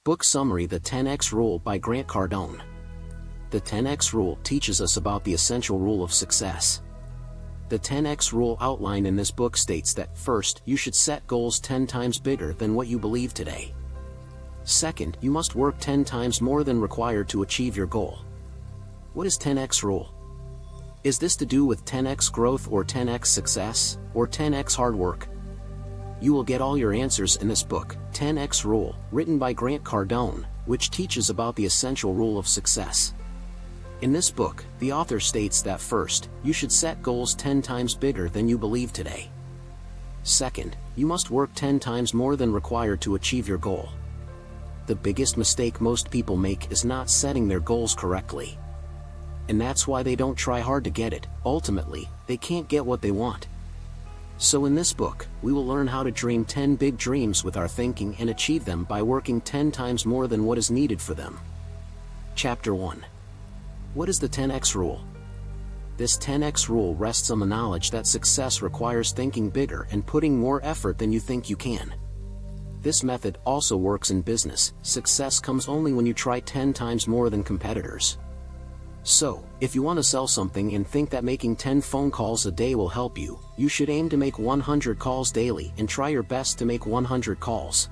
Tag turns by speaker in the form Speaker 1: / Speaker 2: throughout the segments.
Speaker 1: Book Summary: The 10X Rule by Grant Cardone. The 10X Rule teaches us about the essential rule of success. The 10X Rule outlined in this book states that, first, you should set goals 10 times bigger than what you believe today. Second, you must work 10 times more than required to achieve your goal. What is 10X Rule? Is this to do with 10X growth or 10X success, or 10X hard work? You will get all your answers in this book, 10X Rule, written by Grant Cardone, which teaches about the essential rule of success. In this book, the author states that first, you should set goals 10 times bigger than you believe today. Second, you must work 10 times more than required to achieve your goal. The biggest mistake most people make is not setting their goals correctly. And that's why they don't try hard to get it. Ultimately, they can't get what they want. So in this book, we will learn how to dream 10 big dreams with our thinking and achieve them by working 10 times more than what is needed for them. Chapter 1. What is the 10X Rule? This 10X Rule rests on the knowledge that success requires thinking bigger and putting more effort than you think you can. This method also works in business. Success comes only when you try 10 times more than competitors. So, if you want to sell something and think that making 10 phone calls a day will help you, you should aim to make 100 calls daily and try your best to make 100 calls.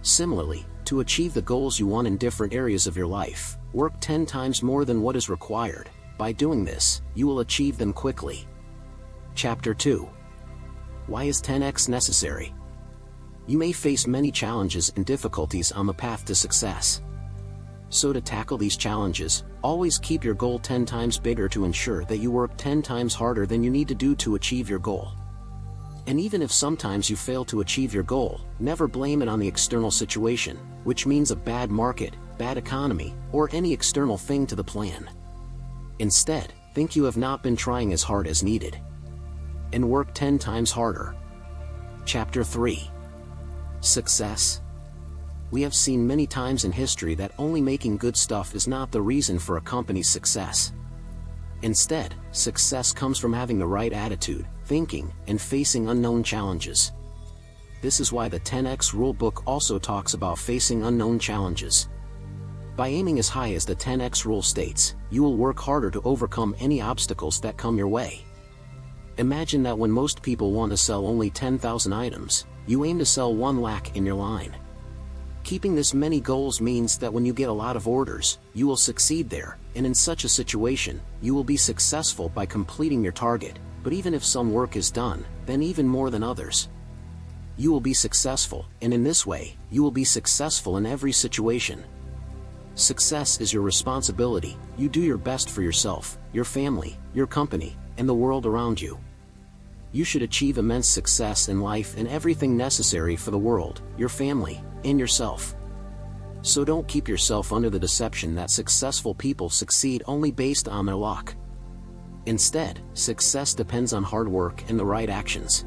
Speaker 1: Similarly, to achieve the goals you want in different areas of your life, work 10 times more than what is required. By doing this, you will achieve them quickly. Chapter 2. Why is 10X necessary? You may face many challenges and difficulties on the path to success. So to tackle these challenges, always keep your goal 10 times bigger to ensure that you work 10 times harder than you need to do to achieve your goal. And even if sometimes you fail to achieve your goal, never blame it on the external situation, which means a bad market, bad economy, or any external thing to the plan. Instead, think you have not been trying as hard as needed. And work 10 times harder. Chapter 3. Success. We have seen many times in history that only making good stuff is not the reason for a company's success. Instead, success comes from having the right attitude, thinking, and facing unknown challenges. This is why the 10X Rule book also talks about facing unknown challenges. By aiming as high as the 10X Rule states, you will work harder to overcome any obstacles that come your way. Imagine that when most people want to sell only 10,000 items, you aim to sell 1 lakh in your line. Keeping this many goals means that when you get a lot of orders, you will succeed there, and in such a situation, you will be successful by completing your target. But even if some work is done, then even more than others, you will be successful, and in this way, you will be successful in every situation. Success is your responsibility. You do your best for yourself, your family, your company, and the world around you. You should achieve immense success in life and everything necessary for the world, your family, and yourself. So don't keep yourself under the deception that successful people succeed only based on their luck. Instead, success depends on hard work and the right actions.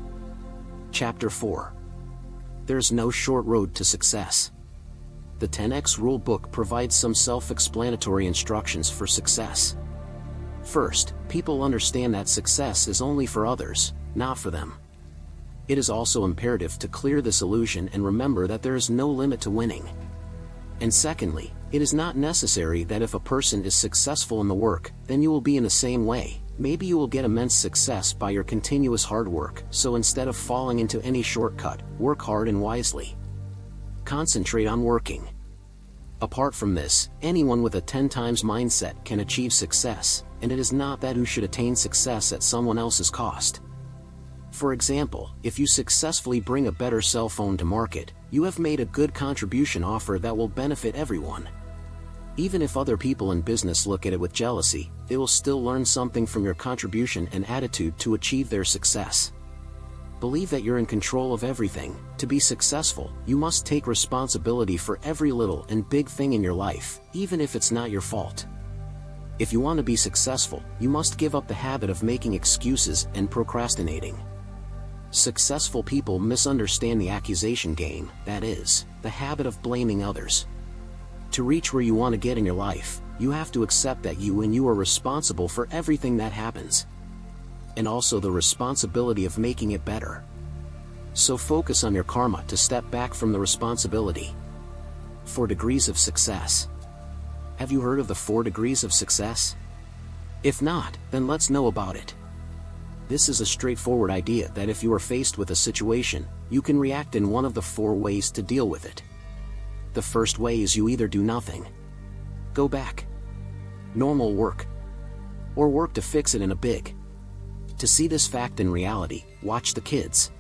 Speaker 1: Chapter 4. There's no short road to success. The 10X Rule book provides some self-explanatory instructions for success. First, people understand that success is only for others, not for them. It is also imperative to clear this illusion and remember that there is no limit to winning. And secondly, it is not necessary that if a person is successful in the work, then you will be in the same way. Maybe you will get immense success by your continuous hard work, so instead of falling into any shortcut, work hard and wisely. Concentrate on working. Apart from this, anyone with a 10 times mindset can achieve success, and it is not that who should attain success at someone else's cost. For example, if you successfully bring a better cell phone to market, you have made a good contribution offer that will benefit everyone. Even if other people in business look at it with jealousy, they will still learn something from your contribution and attitude to achieve their success. Believe that you're in control of everything. To be successful, you must take responsibility for every little and big thing in your life, even if it's not your fault. If you want to be successful, you must give up the habit of making excuses and procrastinating. Successful people misunderstand the accusation game, that is, the habit of blaming others. To reach where you want to get in your life, you have to accept that you are responsible for everything that happens. And also the responsibility of making it better. So focus on your karma to step back from the responsibility. 4 degrees of success. Have you heard of the 4 degrees of success? If not, then let's know about it. This is a straightforward idea that if you are faced with a situation, you can react in one of the 4 ways to deal with it. The first way is you either do nothing, go back, normal work, or work to fix it in a big. To see this fact in reality, watch the kids.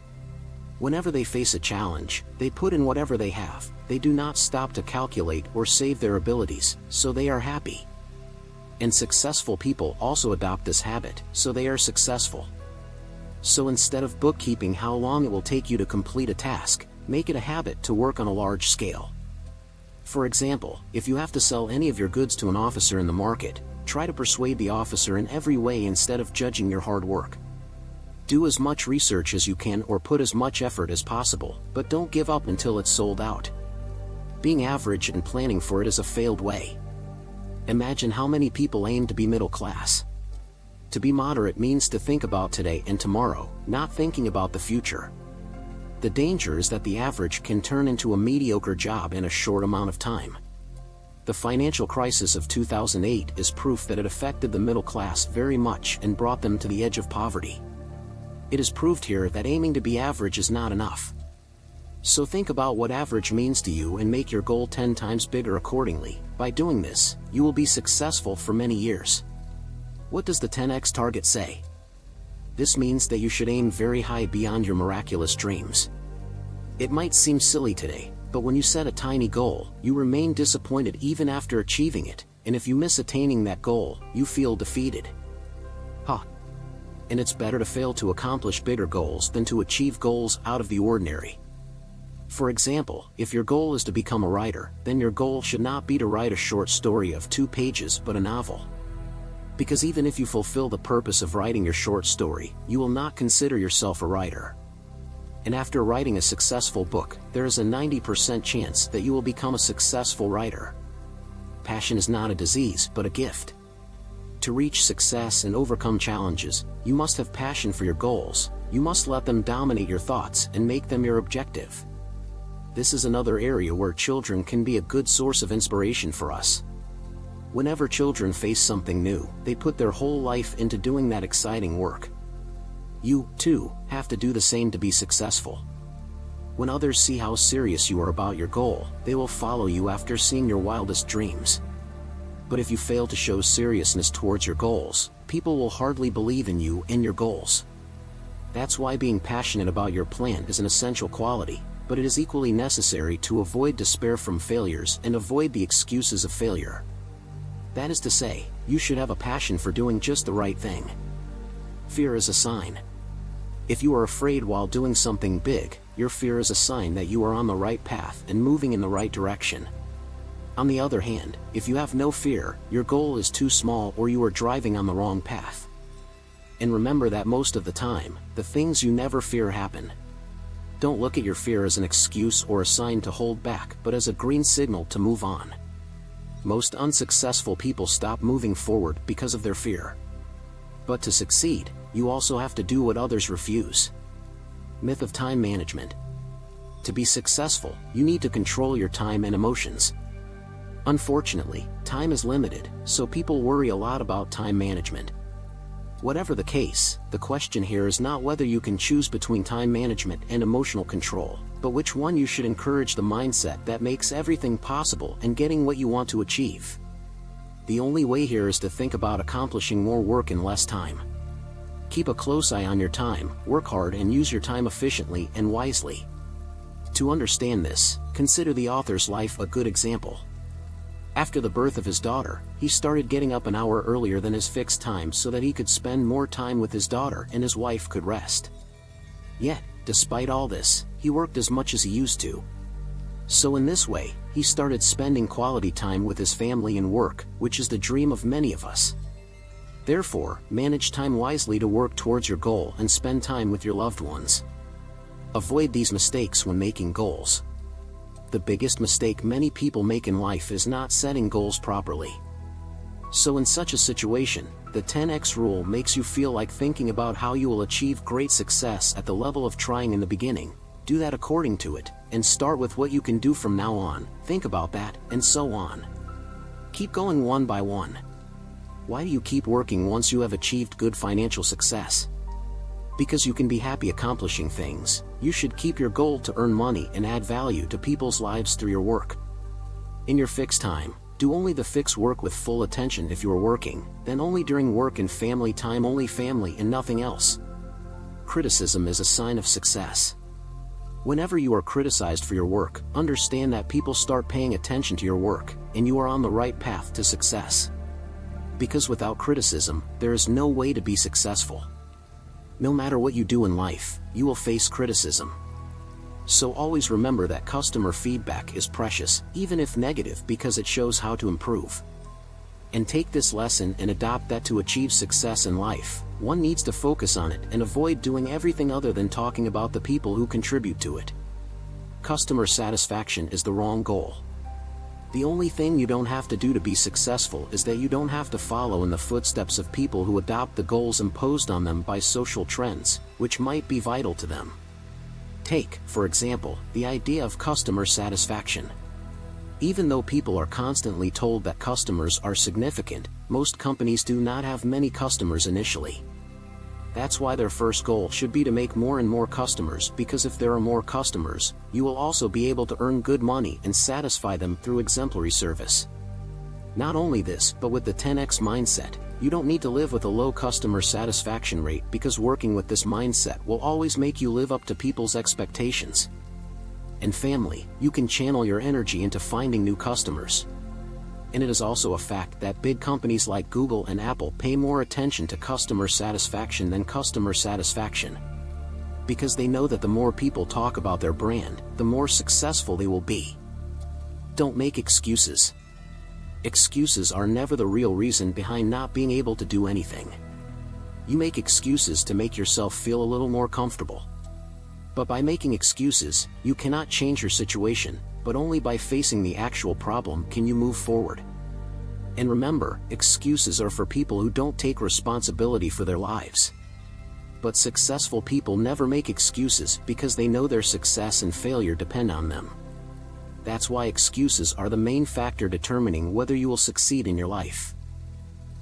Speaker 1: Whenever they face a challenge, they put in whatever they have. They do not stop to calculate or save their abilities, so they are happy. And successful people also adopt this habit, so they are successful. So instead of bookkeeping how long it will take you to complete a task, make it a habit to work on a large scale. For example, if you have to sell any of your goods to an officer in the market, try to persuade the officer in every way instead of judging your hard work. Do as much research as you can or put as much effort as possible, but don't give up until it's sold out. Being average and planning for it is a failed way. Imagine how many people aim to be middle class. To be moderate means to think about today and tomorrow, not thinking about the future. The danger is that the average can turn into a mediocre job in a short amount of time. The financial crisis of 2008 is proof that it affected the middle class very much and brought them to the edge of poverty. It is proved here that aiming to be average is not enough. So think about what average means to you and make your goal 10 times bigger accordingly. By doing this, you will be successful for many years. What does the 10x target say? This means that you should aim very high beyond your miraculous dreams. It might seem silly today, but when you set a tiny goal, you remain disappointed even after achieving it, and if you miss attaining that goal, you feel defeated. And it's better to fail to accomplish bigger goals than to achieve goals out of the ordinary. For example, if your goal is to become a writer, then your goal should not be to write a short story of 2 pages but a novel. Because even if you fulfill the purpose of writing your short story, you will not consider yourself a writer. And after writing a successful book, there is a 90% chance that you will become a successful writer. Passion is not a disease but a gift. To reach success and overcome challenges, you must have passion for your goals. You must let them dominate your thoughts and make them your objective. This is another area where children can be a good source of inspiration for us. Whenever children face something new, they put their whole life into doing that exciting work. You, too, have to do the same to be successful. When others see how serious you are about your goal, they will follow you after seeing your wildest dreams. But if you fail to show seriousness towards your goals, people will hardly believe in you and your goals. That's why being passionate about your plan is an essential quality, but it is equally necessary to avoid despair from failures and avoid the excuses of failure. That is to say, you should have a passion for doing just the right thing. Fear is a sign. If you are afraid while doing something big, your fear is a sign that you are on the right path and moving in the right direction. On the other hand, if you have no fear, your goal is too small or you are driving on the wrong path. And remember that most of the time, the things you never fear happen. Don't look at your fear as an excuse or a sign to hold back, but as a green signal to move on. Most unsuccessful people stop moving forward because of their fear. But to succeed, you also have to do what others refuse. Myth of time management. To be successful, you need to control your time and emotions. Unfortunately, time is limited, so people worry a lot about time management. Whatever the case, the question here is not whether you can choose between time management and emotional control, but which one you should encourage the mindset that makes everything possible and getting what you want to achieve. The only way here is to think about accomplishing more work in less time. Keep a close eye on your time, work hard and use your time efficiently and wisely. To understand this, consider the author's life a good example. After the birth of his daughter, he started getting up an hour earlier than his fixed time so that he could spend more time with his daughter and his wife could rest. Yet, despite all this, he worked as much as he used to. So in this way, he started spending quality time with his family and work, which is the dream of many of us. Therefore, manage time wisely to work towards your goal and spend time with your loved ones. Avoid these mistakes when making goals. The biggest mistake many people make in life is not setting goals properly. So in such a situation, the 10x rule makes you feel like thinking about how you will achieve great success at the level of trying in the beginning, do that according to it, and start with what you can do from now on, think about that, and so on. Keep going one by one. Why do you keep working once you have achieved good financial success? Because you can be happy accomplishing things. You should keep your goal to earn money and add value to people's lives through your work. In your fixed time, do only the fixed work with full attention if you are working, then only during work and family time only family and nothing else. Criticism is a sign of success. Whenever you are criticized for your work, understand that people start paying attention to your work, and you are on the right path to success. Because without criticism, there is no way to be successful. No matter what you do in life, you will face criticism. So always remember that customer feedback is precious, even if negative, because it shows how to improve. And take this lesson and adopt that to achieve success in life. One needs to focus on it and avoid doing everything other than talking about the people who contribute to it. Customer satisfaction is the wrong goal. The only thing you don't have to do to be successful is that you don't have to follow in the footsteps of people who adopt the goals imposed on them by social trends, which might be vital to them. Take, for example, the idea of customer satisfaction. Even though people are constantly told that customers are significant, most companies do not have many customers initially. That's why their first goal should be to make more and more customers, because if there are more customers, you will also be able to earn good money and satisfy them through exemplary service. Not only this, but with the 10x mindset, you don't need to live with a low customer satisfaction rate, because working with this mindset will always make you live up to people's expectations. And family, you can channel your energy into finding new customers. And it is also a fact that big companies like Google and Apple pay more attention to customer satisfaction than customer satisfaction. Because they know that the more people talk about their brand, the more successful they will be. Don't make excuses. Excuses are never the real reason behind not being able to do anything. You make excuses to make yourself feel a little more comfortable. But by making excuses, you cannot change your situation, but only by facing the actual problem can you move forward. And remember, excuses are for people who don't take responsibility for their lives. But successful people never make excuses because they know their success and failure depend on them. That's why excuses are the main factor determining whether you will succeed in your life.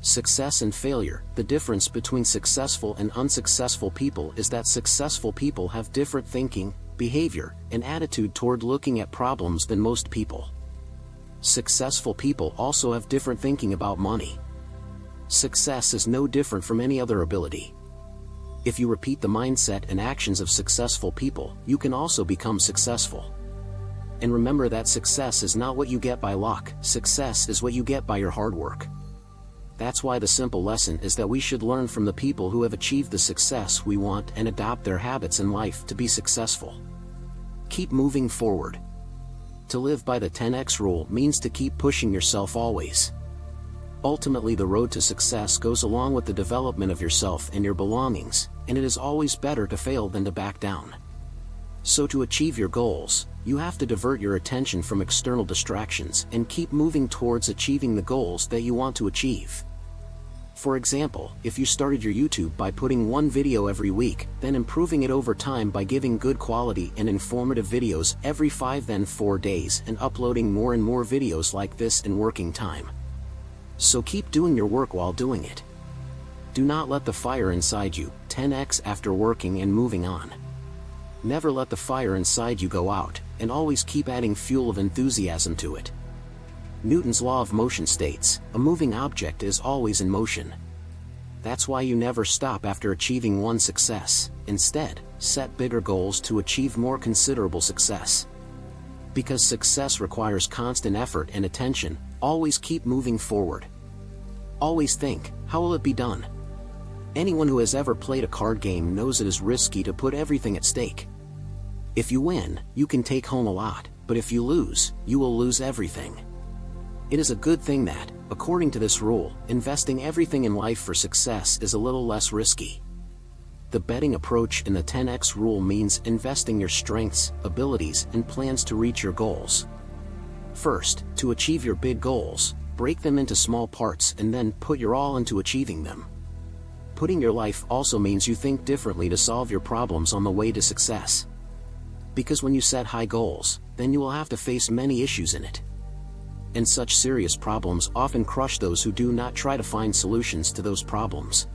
Speaker 1: Success and failure. The difference between successful and unsuccessful people is that successful people have different thinking, behavior, and attitude toward looking at problems than most people. Successful people also have different thinking about money. Success is no different from any other ability. If you repeat the mindset and actions of successful people, you can also become successful. And remember that success is not what you get by luck, success is what you get by your hard work. That's why the simple lesson is that we should learn from the people who have achieved the success we want and adopt their habits in life to be successful. Keep moving forward. To live by the 10x rule means to keep pushing yourself always. Ultimately, the road to success goes along with the development of yourself and your belongings, and it is always better to fail than to back down. So to achieve your goals, you have to divert your attention from external distractions and keep moving towards achieving the goals that you want to achieve. For example, if you started your YouTube by putting one video every week, then improving it over time by giving good quality and informative videos every 5 then 4 days and uploading more and more videos like this in working time. So keep doing your work while doing it. Do not let the fire inside you 10x after working and moving on. Never let the fire inside you go out, and always keep adding fuel of enthusiasm to it. Newton's law of motion states, a moving object is always in motion. That's why you never stop after achieving one success. Instead, set bigger goals to achieve more considerable success. Because success requires constant effort and attention, always keep moving forward. Always think, how will it be done? Anyone who has ever played a card game knows it is risky to put everything at stake. If you win, you can take home a lot, but if you lose, you will lose everything. It is a good thing that, according to this rule, investing everything in life for success is a little less risky. The betting approach in the 10x rule means investing your strengths, abilities, and plans to reach your goals. First, to achieve your big goals, break them into small parts and then put your all into achieving them. Putting your life also means you think differently to solve your problems on the way to success. Because when you set high goals, then you will have to face many issues in it. And such serious problems often crush those who do not try to find solutions to those problems.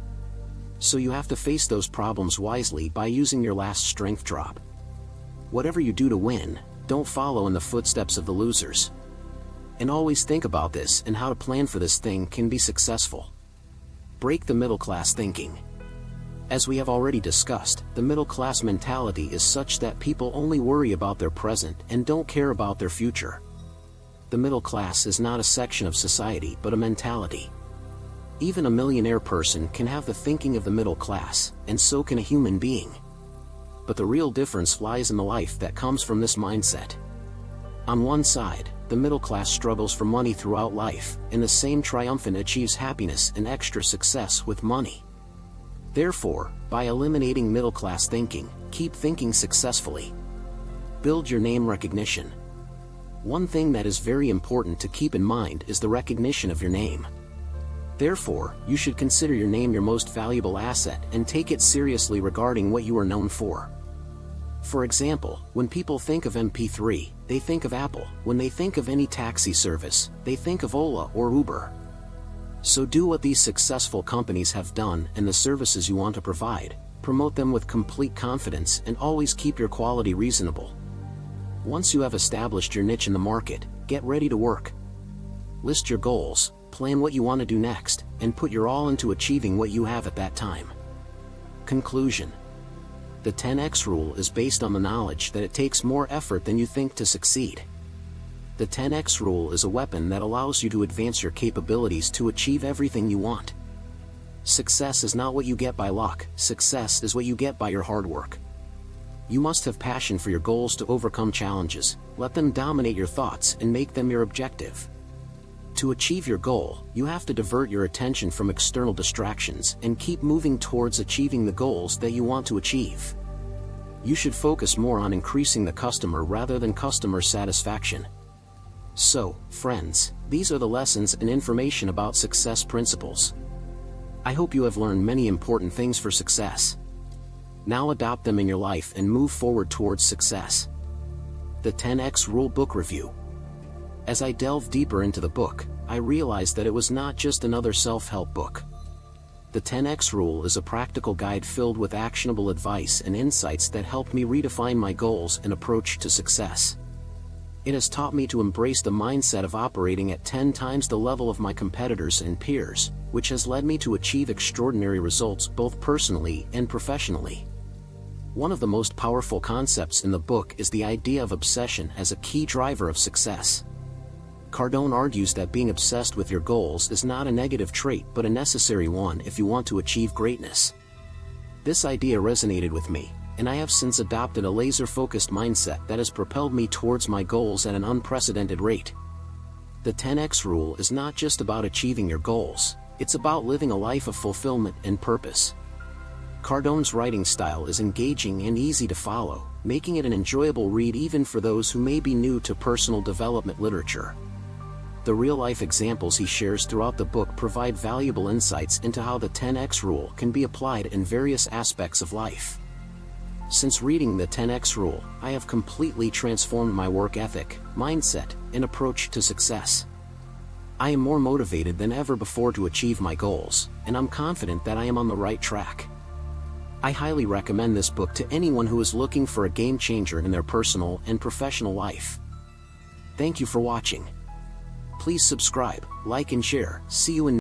Speaker 1: So you have to face those problems wisely by using your last strength drop. Whatever you do to win, don't follow in the footsteps of the losers. And always think about this and how to plan for this thing can be successful. Break the middle class thinking. As we have already discussed, the middle class mentality is such that people only worry about their present and don't care about their future. The middle class is not a section of society but a mentality. Even a millionaire person can have the thinking of the middle class, and so can a human being. But the real difference lies in the life that comes from this mindset. On one side, the middle class struggles for money throughout life, and the same triumphant achieves happiness and extra success with money. Therefore, by eliminating middle class thinking, keep thinking successfully. Build your name recognition. One thing that is very important to keep in mind is the recognition of your name. Therefore, you should consider your name your most valuable asset and take it seriously regarding what you are known for. For example, when people think of MP3, they think of Apple. When they think of any taxi service, they think of Ola or Uber. So do what these successful companies have done, and the services you want to provide, promote them with complete confidence and always keep your quality reasonable. Once you have established your niche in the market, get ready to work. List your goals, plan what you want to do next, and put your all into achieving what you have at that time. Conclusion. The 10x rule is based on the knowledge that it takes more effort than you think to succeed. The 10x rule is a weapon that allows you to advance your capabilities to achieve everything you want. Success is not what you get by luck, success is what you get by your hard work. You must have passion for your goals to overcome challenges, let them dominate your thoughts and make them your objective. To achieve your goal, you have to divert your attention from external distractions and keep moving towards achieving the goals that you want to achieve. You should focus more on increasing the customer rather than customer satisfaction. So, friends, these are the lessons and information about success principles. I hope you have learned many important things for success. Now adopt them in your life and move forward towards success. The 10x Rule Book Review. As I delved deeper into the book, I realized that it was not just another self-help book. The 10x Rule is a practical guide filled with actionable advice and insights that helped me redefine my goals and approach to success. It has taught me to embrace the mindset of operating at 10 times the level of my competitors and peers, which has led me to achieve extraordinary results both personally and professionally. One of the most powerful concepts in the book is the idea of obsession as a key driver of success. Cardone argues that being obsessed with your goals is not a negative trait but a necessary one if you want to achieve greatness. This idea resonated with me, and I have since adopted a laser-focused mindset that has propelled me towards my goals at an unprecedented rate. The 10x Rule is not just about achieving your goals, it's about living a life of fulfillment and purpose. Cardone's writing style is engaging and easy to follow, making it an enjoyable read even for those who may be new to personal development literature. The real-life examples he shares throughout the book provide valuable insights into how the 10x Rule can be applied in various aspects of life. Since reading the 10x Rule, I have completely transformed my work ethic, mindset, and approach to success. I am more motivated than ever before to achieve my goals, and I'm confident that I am on the right track. I highly recommend this book to anyone who is looking for a game changer in their personal and professional life. Thank you for watching. Please subscribe, like and share. See you in